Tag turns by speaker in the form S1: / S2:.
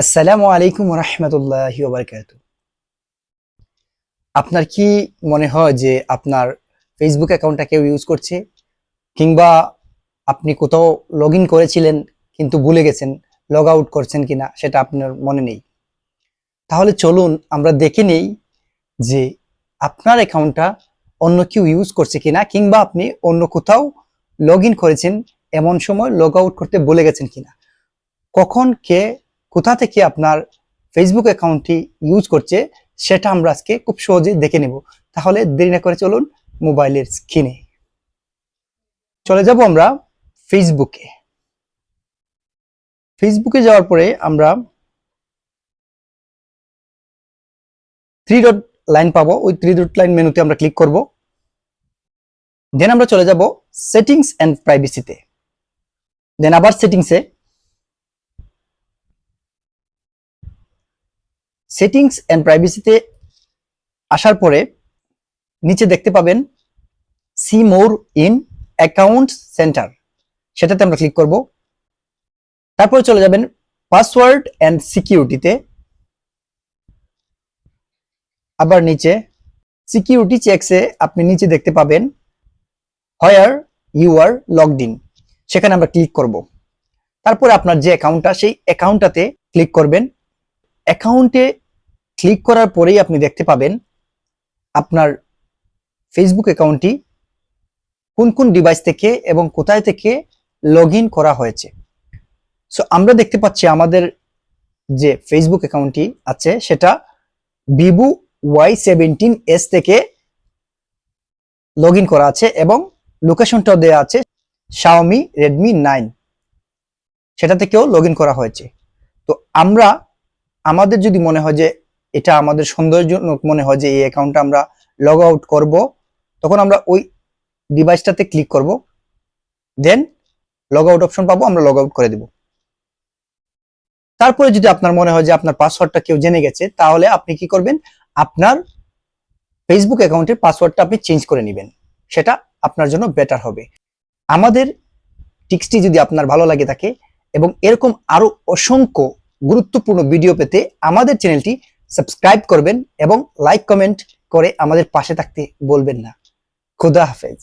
S1: আসসালামু আলাইকুম রহমতুল্লাহি ওয়া বারাকাতুহু। আপনার কি মনে হয় যে আপনার ফেসবুক অ্যাকাউন্টটা কেউ ইউজ করছে, কিংবা আপনি কোথাও লগ ইন করেছিলেন কিন্তু ভুলে গেছেন, লগ আউট করছেন কিনা সেটা আপনার মনে নেই? তাহলে চলুন আমরা দেখে নেই যে আপনার অ্যাকাউন্টটা অন্য কেউ ইউজ করছে কিনা, কিংবা আপনি অন্য কোথাও লগ ইন করেছেন এমন সময় লগ আউট করতে ভুলে গেছেন কিনা। কখন কে কোথা থেকে আপনার ফেসবুক অ্যাকাউন্টটি ইউজ করছে সেটা আমরা আজকে খুব সহজে দেখে নেব। তাহলে দেরি না করে চলুন মোবাইলের স্ক্রিনে চলে যাব আমরা ফেসবুকে। ফেসবুকে যাওয়ার পরে আমরা থ্রি ডট লাইন পাবো, ওই থ্রি ডট লাইন মেনুতে আমরা ক্লিক করব। দেন আমরা চলে যাব সেটিংস এন্ড প্রাইভেসিতে। দেন আবার সেটিংসে, সেটিংস এন্ড প্রাইভেসিতে আসার পরে নিচে দেখতে পাবেন see more in account centre, সেটাতে আমরা ক্লিক করব। তারপরে চলে যাবেন পাসওয়ার্ড এন্ড সিকিউরিটিতে। আবার নিচে সিকিউরিটি চেকসে আপনি নিচে দেখতে পাবেন where you are logged in, সেখানে আমরা ক্লিক করব। তারপরে আপনার যে অ্যাকাউন্টটা সেই অ্যাকাউন্টটাতে ক্লিক করবেন। অ্যাকাউন্টে ক্লিক করার পরেই আপনি দেখতে পাবেন আপনার ফেসবুক অ্যাকাউন্টটি কোন কোন ডিভাইস থেকে এবং কোথায় থেকে লগ ইন করা হয়েছে। সো আমরা দেখতে পাচ্ছি আমাদের যে ফেসবুক অ্যাকাউন্টটি আছে সেটা ভিভো Y17s থেকে লগ ইন করা আছে এবং লোকেশনটাও দেওয়া আছে Xiaomi Redmi 9, সেটা থেকেও লগ ইন করা হয়েছে। তো আমরা আমাদের যদি মনে হয় যে এটা আমাদের সন্দেহজনক মনে হয় যে এই অ্যাকাউন্টটা আমরা লগ আউট করব, তখন আমরা ওই ডিভাইসটাতে ক্লিক করব। দেন লগ আউট অপশন পাবো, আমরা লগ আউট করে দেব। তারপরে যদি আপনার মনে হয় যে আপনার পাসওয়ার্ডটা কেউ জেনে গেছে, তাহলে আপনি কি করবেন, আপনার ফেসবুক অ্যাকাউন্টের পাসওয়ার্ডটা আপনি চেঞ্জ করে নেবেন, সেটা আপনার জন্য বেটার হবে। আমাদের টিপসটি যদি আপনার ভালো লাগে থাকে এবং এরকম আরো অসংখ্য গুরুত্বপূর্ণ ভিডিও পেতে আমাদের চ্যানেলটি সাবস্ক্রাইব করবেন এবং লাইক কমেন্ট করে আমাদের পাশে থাকতে বলবেন না। খোদা হাফেজ।